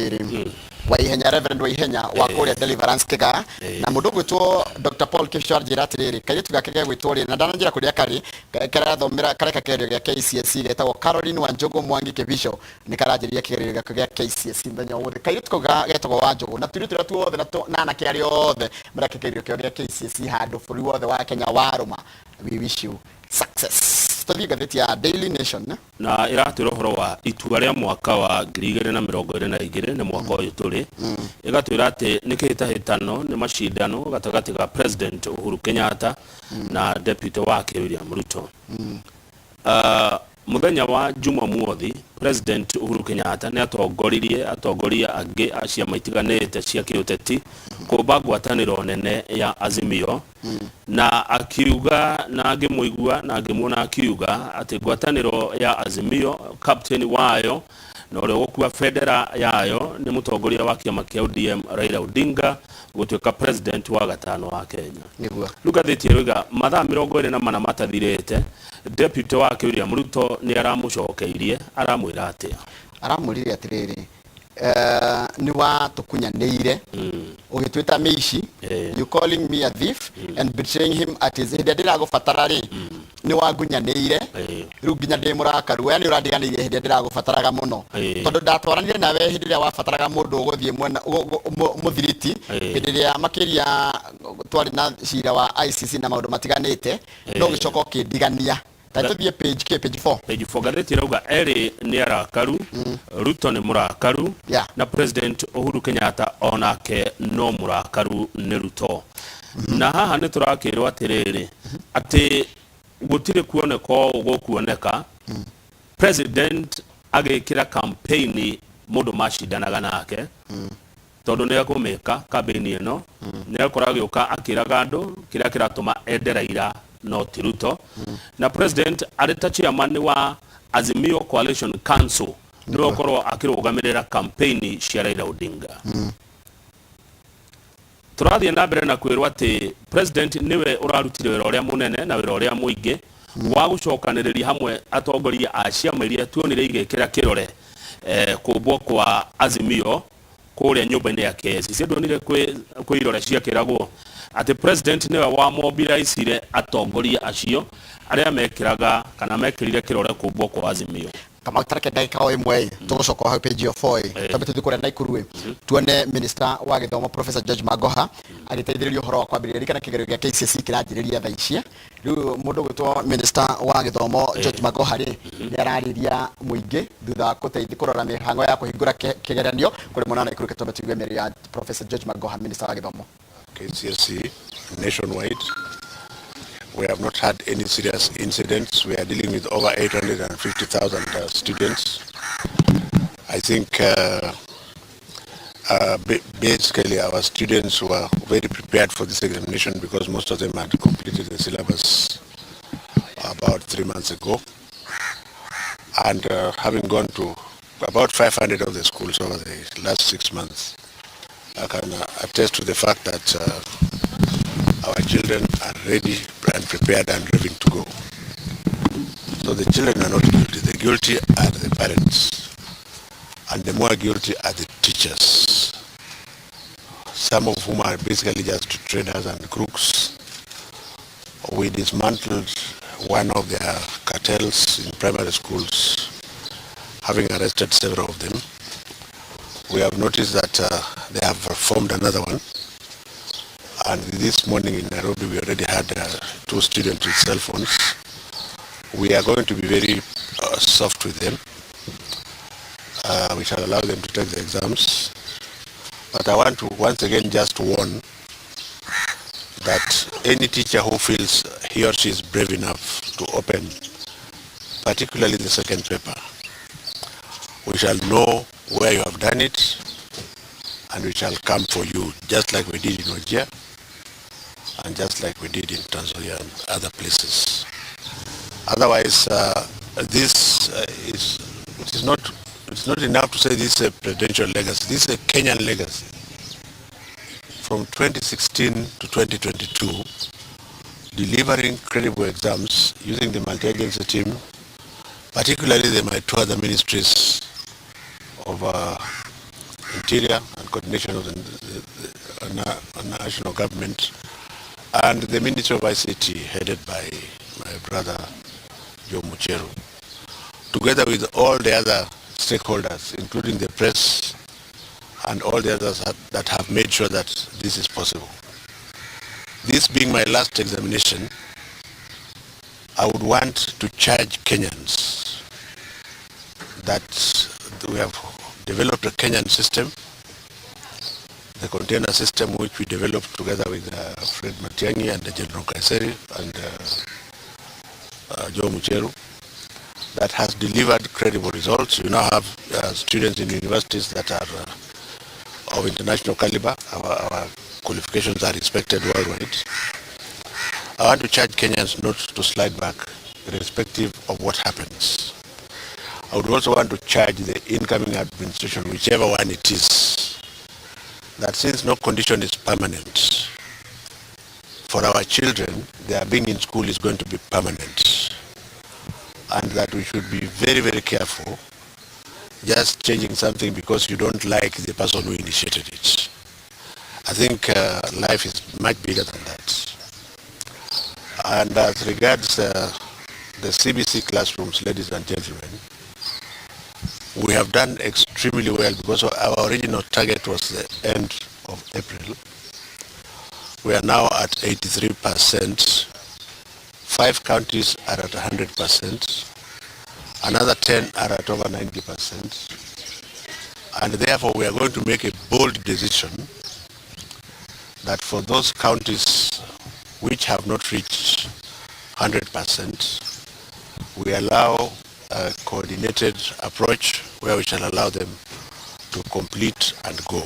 atiriri Waihenya Reverend Waihenya wa kuria Deliverance Kega na mundu gwitwo Dr. Paul Kipchor njira atiriri kairitu gake ge gwitwo ri na ndananjira kuria kari karathomera kareka kerio gya KCSE getagwo Caroline Wanjogu Mwangi Kibisho ni karanjiria kigerio gya KCSE ndanya wothe kairitu getagwo Wanjogu na turitu tuothe na na kiari othe mara kigerio gya KCSE handu buri wothe wa Kenya waruma. We wish you success. Gatheti ya Daily Nation na iratwira horo wa itua ria mwaka wa 2022 na mwaka uyu turi igatwira ati nikihitahitano ni mashindano gatagati ga President Uhuru Kenyatta na Deputy wake William Ruto. Muthenya wa Jumamothi President Uhuru Kenyatta ni atongoria angi acia maitiganite cia kiuteti kumba ngwataniro nene ya Azimio na akiuga na angimuigua na angimwona akiuga ati ngwataniro ya Azimio captain wayo na ule gukua federa yayo ni mutongoria wa kiama kia ODM Raila Odinga gutuika president wa gatano wa Kenya. Niguo Lugathiti ruga mathaa 24 matathirite Deputy wake William Ruto ni aramucokeirie aramwira atia aramwirire atiriri ni wa tukunyanire ugitwita meishi you calling me a thief and betraying him at his head ndira gufatara ri ni wa ngunyanire riu nginya ndi murakaru yani urandiganire hindi ndira gufataraga muno tondu ndatwaranire nawe hindi ria wafataraga mundu uguthie mwena muthiriti hindi ria makiria twari na cira wa ICC na maundu matiganite no gicoko kindigania Taitubie page 4. Page 4 gatheti rauga eri ni arakaru, Ruto ni murakaru, na President Uhuru Kenyatta onake no murakaru ni Ruto. Na haha ni turakirwa atiriri ati gutire kuoneka ugukuoneka President agikira campaign mundu mashidanaga nake tondu ni agumeka campaign ino ni akoragiuka akiraga andu kira kiratuma enderaira no Ruto na President areta chairman wa Azimio Coalition Council ndio korwo akirugamirira campaign cia Raila Odinga. Turathie na mbere na kwirwa ati President niwe urarutire wira uria munene na wira uria muingi wa gucokaniriria hamwe atongoria a ciama iria tuonire igekira kirore kubwo kwa Azimio kuria nyumba-ini ya KCC ndonire kwirore cia kiragwo ati President niwe wa mobilize atongoria acio aria mekiraga kana mekirire kirore kubwo kwa Azimio. Kama tareke dakika o imwe tugucoka ha page 4 tabe tuthikore Naikuru tuone Minister wa Githomo Professor George Magoha agiteithiririo horo wa kwambiriria kana kigerio gya KCSE kiranjiriria thaa ici riu mundu gwitwo Minister wa Githomo George Magoha ri arariria muingi thutha kuteithia kurora mihango ya kuhingura kigeranio kuri mwana Naikuru kitobe tigwe meri ya Professor George Magoha Minister wa Githomo. KCSE nationwide. We have not had any serious incidents. We are dealing with over 850,000 students. I think basically our students were very prepared for this examination because most of them had completed the syllabus about 3 months ago. And having gone to about 500 of the schools over the last 6 months, I can attest to the fact that our children are ready and prepared and ready to go. So the children are not guilty. The guilty are the parents. And the more guilty are the teachers. Some of whom are basically just traders and crooks. We dismantled one of their cartels in primary schools, having arrested several of them. We have noticed that they have formed another one. And this morning in Nairobi, we already had 2 students with cell phones. We are going to be very soft with them. We shall allow them to take the exams. But I want to once again just warn that any teacher who feels he or she is brave enough to open, particularly the second paper, we shall know where you have done it, and we shall come for you, just like we did in Wajir, and just like we did in Tanzania and other places. Otherwise, this is not enough to say this is a presidential legacy. This is a Kenyan legacy. From 2016 to 2022, delivering credible exams using the multi-agency team, particularly my 2 other ministries of Interior and Coordination of the National Government, and the Ministry of ICT, headed by my brother Joe Mucheru, together with all the other stakeholders, including the press and all the others that have made sure that this is possible. This being my last examination, I would want to charge Kenyans that we have developed a Kenyan system, the container system which we developed together with Fred Matiang'i and General Kaiseri and Joe Mucheru, that has delivered credible results. You now have students in universities that are of international caliber. Our qualifications are respected worldwide. I want to charge Kenyans not to slide back, irrespective of what happens. I would also want to charge the incoming administration, whichever one it is, that since no condition is permanent, for our children, their being in school is going to be permanent. And that we should be very, very careful just changing something because you don't like the person who initiated it. I think life is much bigger than that. And as regards the CBC classrooms, ladies and gentlemen, we have done extremely well because our original target was the end of April. We are now at 83%. 5 counties are at 100%. Another 10 are at over 90%. And therefore we are going to make a bold decision that for those counties which have not reached 100%, we allow a coordinated approach where we shall allow them to complete and go.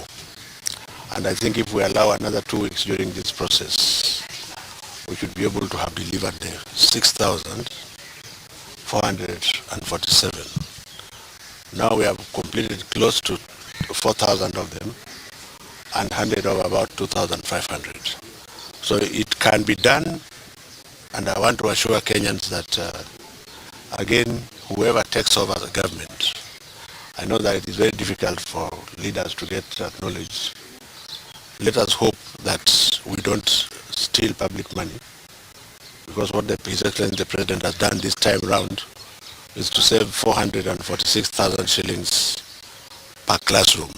And I think if we allow another 2 weeks during this process, we should be able to have delivered the 6,447. Now we have completed close to 4,000 of them and handed over about 2,500. So it can be done, and I want to assure Kenyans that, again, whoever takes over the government, I know that it is very difficult for leaders to get acknowledged. Let us hope that we don't steal public money, because what His Excellency the President has done this time round is to save 446,000 shillings per classroom.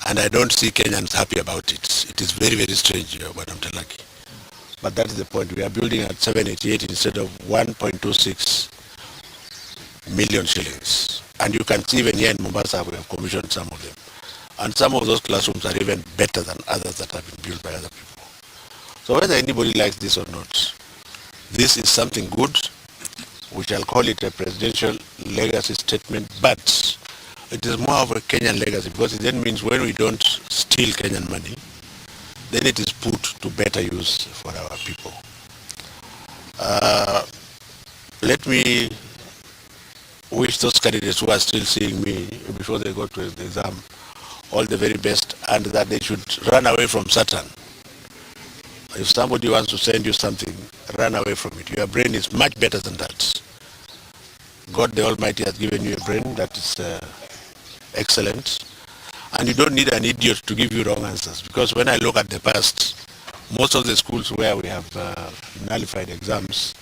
And I don't see Kenyans happy about it. It is very, very strange, Madam Telaki. But that is the point. We are building at 788 instead of 1.26 million shillings. And you can see even here in Mombasa, we have commissioned some of them. And some of those classrooms are even better than others that have been built by other people. So whether anybody likes this or not, this is something good. We shall call it a presidential legacy statement, but it is more of a Kenyan legacy, because it then means when we don't steal Kenyan money, then it is put to better use for our people. Let me wish those candidates who are still seeing me before they go to the exam all the very best, and that they should run away from Satan. If somebody wants to send you something, run away from it. Your brain is much better than that. God the Almighty has given you a brain that is excellent, and you don't need an idiot to give you wrong answers, because when I look at the past, most of the schools where we have nullified exams,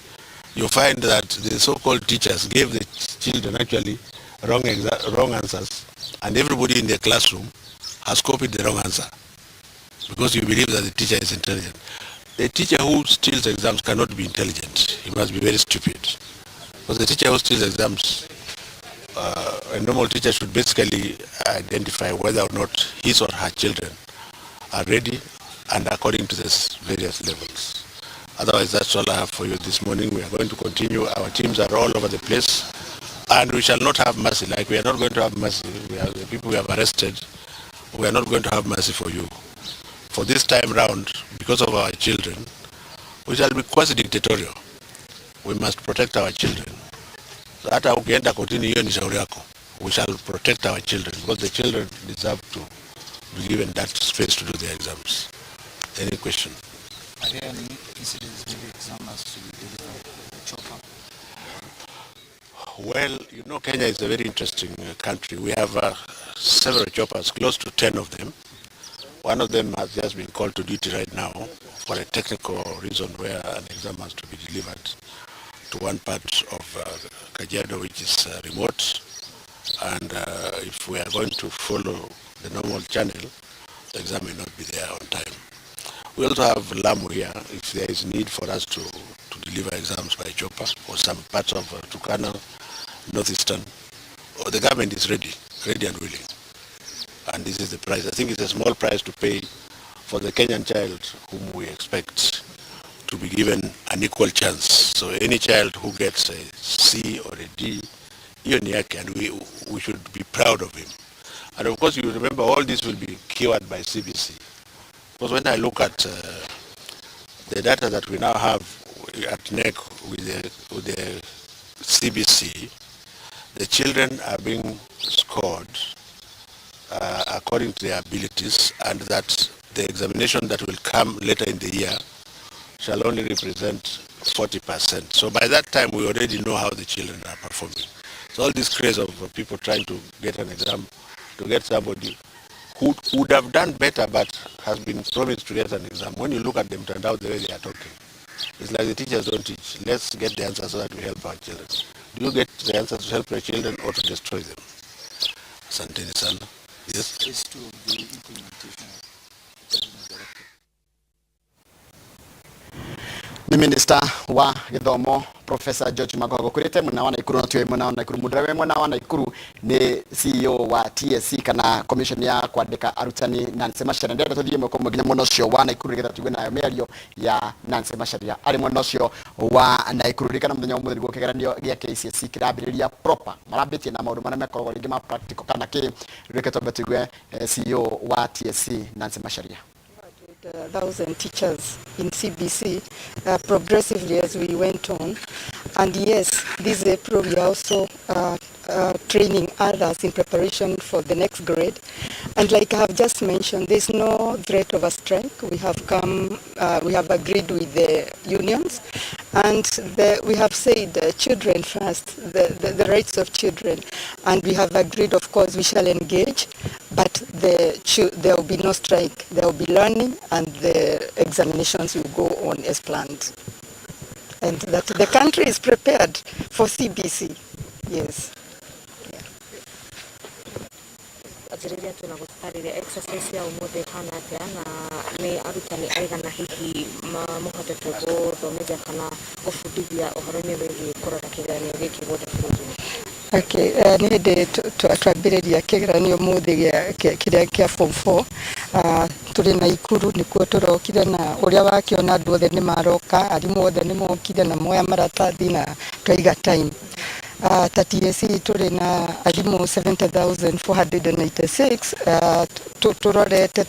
you find that the so-called teachers gave the children actually wrong answers, and everybody in the classroom has copied the wrong answer because you believe that the teacher is intelligent. The teacher who steals exams cannot be intelligent. He must be very stupid. Because the teacher who steals exams, a normal teacher should basically identify whether or not his or her children are ready and according to the various levels. Otherwise, that's all I have for you this morning. We are going to continue. Our teams are all over the place, and we shall not have mercy. Like we are not going to have mercy. The people we have arrested, we are not going to have mercy for you. For this time round, because of our children, we shall be quasi-dictatorial. We must protect our children. So hata ukienda kotini, hiyo ni shauri yako. We shall protect our children, because the children deserve to be given that space to do their exams. Any question? Are there any incidents with the examiners to deliver chopper? Well, you know, Kenya is a very interesting country. We have several choppers, close to 10 of them. One of them has just been called to duty right now for a technical reason where an exam has to be delivered to one part of Kajiado, which is remote. And if we are going to follow the normal channel, the exam may not be there on time. We also have Lamu here, if there is need for us to deliver exams by chopper or some parts of Turkana, Northeastern. The government is ready and willing. And this is the price. I think it's a small price to pay for the Kenyan child whom we expect to be given an equal chance. So any child who gets a C or a D, and we should be proud of him. And of course, you remember all this will be cured by CBC. Because when I look at the data that we now have at NEC with the CBC, the children are being scored according to their abilities, and that the examination that will come later in the year shall only represent 40%. So by that time, we already know how the children are performing. So all this craze of people trying to get an exam, to get somebody who would have done better but has been promised to get an exam, when you look at them, turn out the way they are talking. It's like the teachers don't teach. Let's get the answers so that we help our children. Do you get the answers to help your children or to destroy them? Asanteni sana. Yes? Is to the implementation of the directive. Ni Minister wa Githomo Professor George Magogo kurite muna wana ikuru natwe muna wana ikuru mudrawe muna wana ikuru ni CEO wa TSC kana commission ya kwandika arutani Nancy Macharia ndenda tuthie mko muginya muno cio wana ikuru githa tugwe nayo meario ya Nancy Macharia ari muno cio wa na ikuru kana muthenya umuthi go kigeranio gia KCSE kirambiriria proper marabitie na maundu mana mekorwo ringi ma practical kana ki reke tobe tugwe CEO wa TSC Nancy Macharia. 1,000 teachers in CBC progressively as we went on. And yes, this April we are also training others in preparation for the next grade. And like I have just mentioned, there's no threat of a strike. We have we have agreed with the unions, and we have said children first, the rights of children. And we have agreed, of course, we shall engage, but there will be no strike. There will be learning, and the examinations will go on as planned. And that the country is prepared for CBC. Yes. Ajiriria tunagutarire exercise ya umuthi hana na ni arutani aigana hihi muhotete guthomithia kana gufundithia uhoro-ini wigi kurora kigeranio giki guothe bũrũri-inĩ. Okay, nĩ hĩndĩ twambĩrĩria kĩgeranio ũmũthĩ kĩrĩa kĩa form 4 tũrĩ na ikuru nĩkuo tũrokire na ũrĩa wakĩona andũ othe nĩ maroka arimũ othe nĩ mokire na moya maratathi na twaiga time. TSC tũrĩ na arimũ 70,486 tũrorete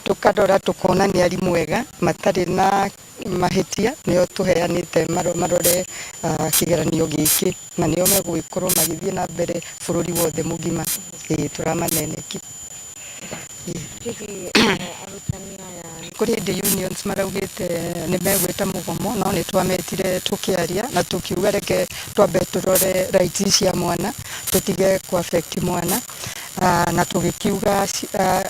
tũkarora tũkona nĩ arimũ ega matarĩ na mahĩtia nĩo tũheanĩte marore kĩgeranio gĩkĩ na nĩo megũgĩkorwo magĩthiĩ na mbere bũrũri wothe mũgima tũramaneneki. Kuri the unions maraugite ni megwita mugomo no ni twametire tukiaria na tukiuga reke twambe turore rights cia mwana tutige ku affect mwana na tugikiuga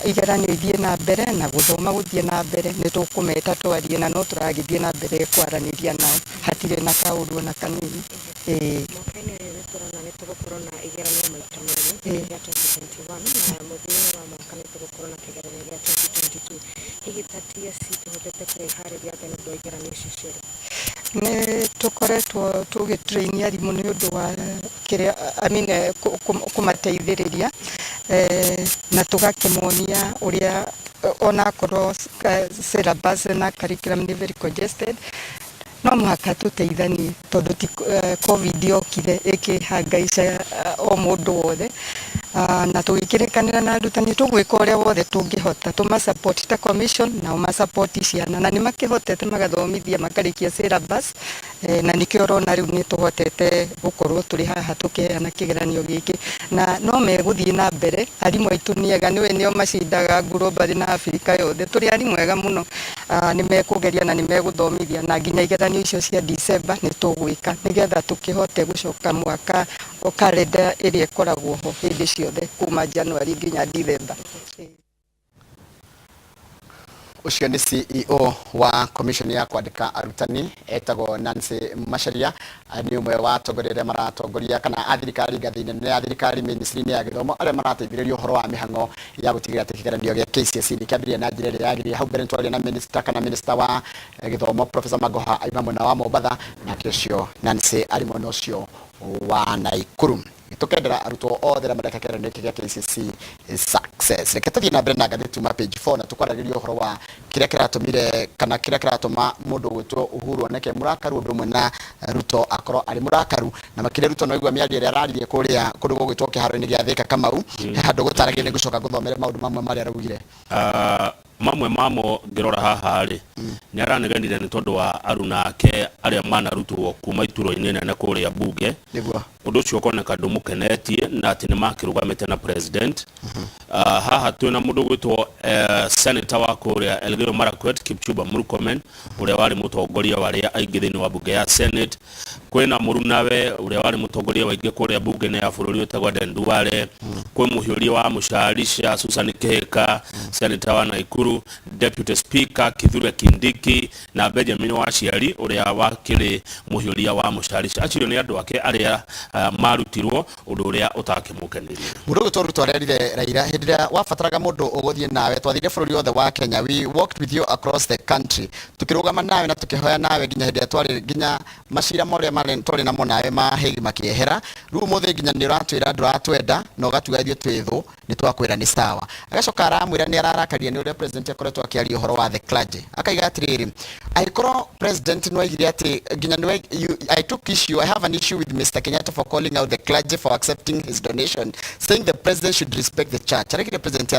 igeranio ithie na mbere na guthoma guthie na mbere ni tukumeta twarie na no turagithie na mbere kwaraniria nao hatire na kaundu na kanini corona igeranio maita meri ya 2021 na muthia wa mwaka ni corona kigeranio ya 2022 igitatia situhotete kwihariria thani ndo igeranio cicere ne tukoretwo tugitrain arimu ni undu wa kiria kumateithiriria na tugakemonia uria ona korwo syllabus na curriculum ni very congested no muhaka tuteithanie tondu ti covid yokire ikihangaica o mundu wothe na tugikirikanira na arutani tugwika uria wothe tungihota tuma support ta commission na uma support ciana na nimakihotete magathomithia makarikia syllabus na nikio rona riu ni tuhotete gukorwo turi haha tukiheana kigeranio giki na no meguthie na mbere arimu aitu niega niwe nio macindaga global na Africa yothe turi arimu ega muno nimekugeria na nimegũthomithia na nginya igeranio icio cia December nĩtũgwĩka nĩgetha tũkĩhote gũcoka mwaka kalenda ĩrĩa ĩkoragwo ho hĩndĩ ciothe kuma January nginya December. Ucio ni CEO wa commission ya kwandika arutani etagwo Nancy Macharia, ni umwe wa atongoria maratongoria kana athirikari gathini ya thirikari ministry ya githomo aria marateithĩrĩria uhoro wa mihango ya gũtigĩrĩra atĩ kĩgeranio gĩa KCSE nĩ kĩambĩrĩria na njĩra ĩrĩa yagĩrĩire. Hau mbere twarĩ na minister wa githomo Professor Magoha aima mwena wa Mombatha, na kĩcio Nancy ari mwena ũcio wa Naikuru. Tukendera arutwo othe na mareka kĩgeranio gĩa KCSE success. Reke tũthiĩ na mbere na ngathĩti ma page 4 na tũkwaragĩria ũhoro wa kĩrĩa kĩratũmire kana kĩrĩa kĩratũma mũndũ gwĩtwo Uhuru oneke mũrakaru ũndũ ũmwe na Ruto akorwo arĩ mũrakaru, na makĩria Ruto no igua mĩario ĩrĩa araririe kũrĩa kũndũ gũgwĩtwo kĩharo-inĩ gĩa Thika Kamau. He handũ gũtaragĩria nĩgũcoka gũthomera maũndũ mamwe marĩa araugire. Mamwe mamo ngirora haha ri ni araneganire ni tondu wa aruna ake aria manarutwo kuma ituro-ini nene kuria bunge niguo undu ucio koneka ndumukenetie na ati ni makirugamite na president. Haha twina mundu gwitwo senator wa kuria Elgeyo Marakwet Kipchumba Murkomen uria wari mutongoria waria aingi thini wa bunge ya Senate. Kwina murunawe uria wari mutongoria waingi kuria bunge ya bururi utagwa Denduare. Kwi muhiuria wa Musharisha Susan Kihika, senator wa Naikuru, deputy speaker Kithure Kindiki na Benjamin Waciari uria wakiri muhiuria wa Musharisha. Acio ni andu ake aria marutirwo undu uria utakimukenirie. Mundu gwitwo Ruto arerire Raila hindira wafataraga mundu uguthie nawe twathire bururi othe wa Kenya, we walked with you across the country, tukirugama nawe na tukihoya nawe nginya hindira twari nginya mashira moria mari twari namo nawe mahegi makiehera. Riu muthe nginya ni uratwira nduratwenda na ugatuga ithio twithu ni twakwira ni sawa. Agacoka aramwira ni ararakaria ni uria president akoretwo akiaria uhoro wa the clergy. Akaiga atiriri aikoro president no igire ati nginya ni I took issue, I have an issue with Mr. Kenyatta for calling out the clergy for accepting his donation, saying the president should respect the church. Arikire president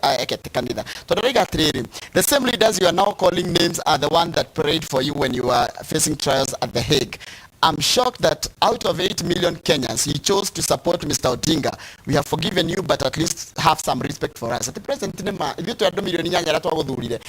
akete kanitha tondoriga atiriri the same leaders you are now calling names are the one that prayed for you when you were facing trials at the Hague. I'm shocked that out of 8 million Kenyans, you chose to support Mr. Odinga. We have forgiven you, but at least have some respect for us. At the present time, if you to milioni nyanya ratu aguthurire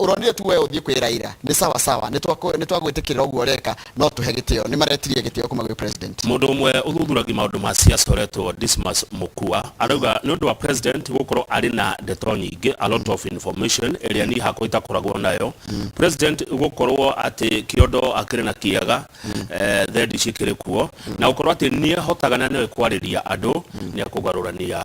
uronire tu wewe uthie kwira ira ni sawa sawa ni twagwitikira uguo reka no tuhe gitio ni maretirie gitio kuma gwi president. Mundu umwe uthuthuragia maundu ma siasa uretwo Dismas Mukua arauga ni undu wa president gukorwo ari na ndeto nyingi, a lot of information iria ni hako itakoragwo nayo. President gukorwo ati kiondo akire na kiaga thendi cikire kuo na gukorwo ati ni hotaga na ni kwariria andu ni akugarurania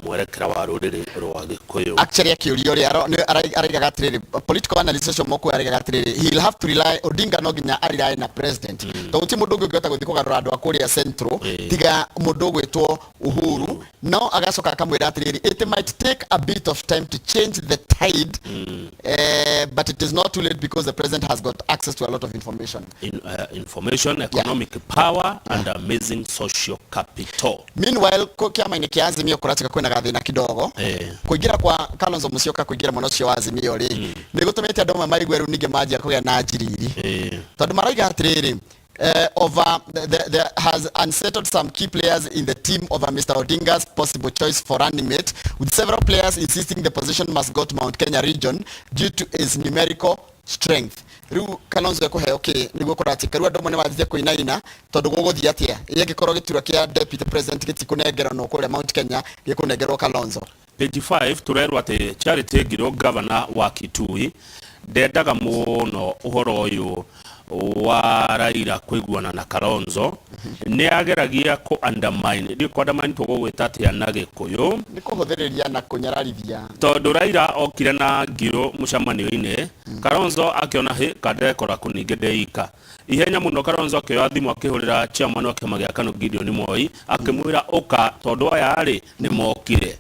mwerekera wa ruriri rwa Gikuyu. Actually akiurio ri araiga atiriri political analysis Mukua araiga atiriri he'll have to rely Odinga no ginya arirai na president to uti mundu ngota guthi kugarura andu akuria central tiga mundu gwitwo Uhuru no agacoka akamwira atiriri it might take a bit of time to change the tide but it is not too late because the president has got access to a lot of information economic power and amazing social capital. Meanwhile kiama-ini kia Azimio kuratika kwina gathina kidogo kuingira kwa Kalonzo Musyoka kuingira mwena ucio wa Azimio ri ni gutumite andu amwe marigwe riu ninge manjia kugia na njiriri tondu maraiga atiriri over the has unsettled some key players in the team over Mr. Odinga's possible choice for running mate, with several players insisting the position must go to Mount Kenya region due to his numerical strength. Riu Kalonzo ekuhe okay niguo kuratika riu andu amwe nimathithia kuinaina tondu guguthia atia gikorwo giturwa kia deputy president gitikunengerwo no kuria Mount Kenya gikunengerwo Kalonzo. Page 5 turerwa ati Charity Ngiro governor wa Kitui ndendaga muno uhoro uyu wa Raila kuiguana na Kalonzo ni ageragia ku undermine ndi undermine to gwita atia na Gikuyu ni kuhuthiriria na kunyararithia tondu Raila okire na Ngiro mucamanio-ini Kalonzo akiona he kadekora kuninge deika ihenya muno Kalonzo akioya thimu akihurira chairman wa kiama gia KANU Gideon Moi akimwira uka tondu aya ari ni mokire.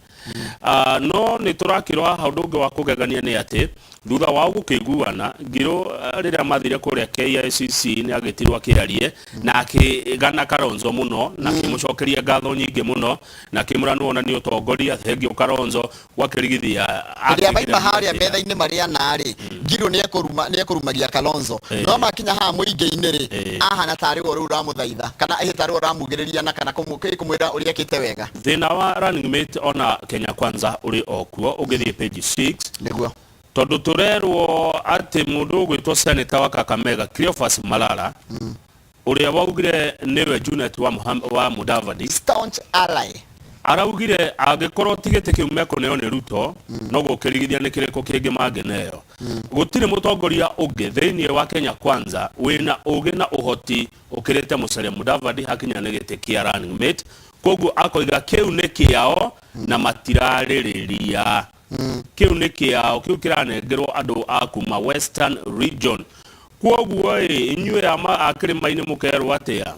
No ni turakirwa haundu wa kugegania ni ati thutha wa gukiguana Ngiro riria mathire kuria KICC ni agitirwa kiarie na akigana Kalonzo muno na kimucokeria ngatho nyingi muno na kimurano ona ni utongoria thengio Kalonzo gwakirigithia riria baima haria metha-ini maria nari Ngiro ni ekurumagia Kalonzo no makinya ha muingi-ini ri ahana tari wo riu ramuthaitha kana tari wo ramugiriria na kana kumwira uria kite wega thina wa running mate ona Kenya Kwanza uri okuo ugithie page 6 niguo tondu turerwo ati mundu gwitwo senator wa Kakamega Cleophas Malala uria waugire niwe Junet wa Mudavadi staunch ally araugire agikorwo tigite kiumeko neo ni Ruto no gukirigithia ni kiriko kingi mangeneyo gutire mutongoria ungi thiini wa Kenya Kwanza wina ugi na uhoti ukirite Musalia Mudavadi hakinya ni gite kia running mate koguo akoiga kiu ni kiao na matiraririria kiu ni kiao kiu kiranengerwo andu akuma Western Region koguo inyue ama akirimaini mukerwo atia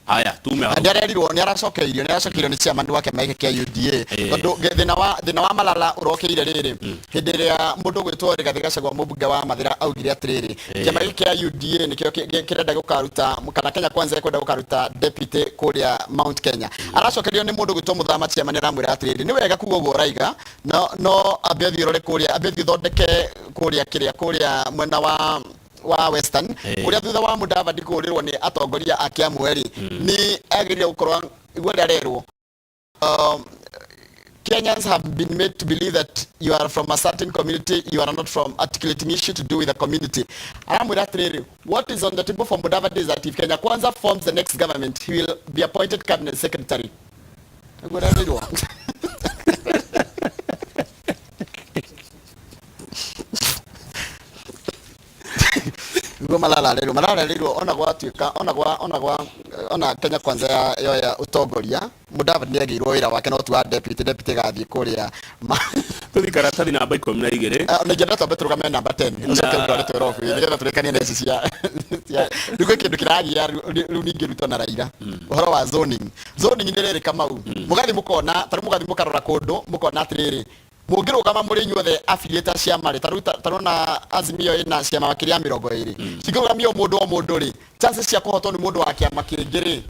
aya tume ndarerirwo ni aracokeirio ni ciamani wake maike kia UDA tondu thina wa Malala urokeire riri hindi ria mundu gwitwo Rigathi Gachagua mubunge wa Mathira augire atiriri kiama giki kia UDA nikio kirenda gukaruta kana Kenya Kwanza ikwenda gukaruta deputy kuria Mount Kenya aracokerio ni mundu gwitwo Muthama ciamani ramwira atiriri ni wega kugo guo raiga no abethi rore kuria abethi thondeke kuria mwena wa Western kuria thutha wa Mudavadi kurirwo ni atongoria akia mweri ni agiria gukorwa igwenda rerwo Kenyans have been made to believe that you are from a certain community, you are not from articulating issue to do with the community. What is on the table for Mudavadi is that if Kenya Kwanza forms the next government, he will be appointed cabinet secretary. Malala rero ona gwatuika ona Kenya Kwanza ya utongoria Mudavadi agirwo wira wake no tu wa deputy gathie kuria tuthikara tathi namba 12 na jenda tobe turugame namba 10 ucoke ndore tworofu nigetha turekanie neci cia ndugwe kindu kiragia riu ningi Ruto na Raila uhoro wa zoning ni riri Kamau mugathi mukona taru mugathi mukarora kundu mukona atiriri mungirugama muri nyuothe affiliate cia mari tarona Azimio ina cia makiria 20 cikirugamio mundu o mundu ri chances cia kuhotwo ni mundu wa kiama kingiri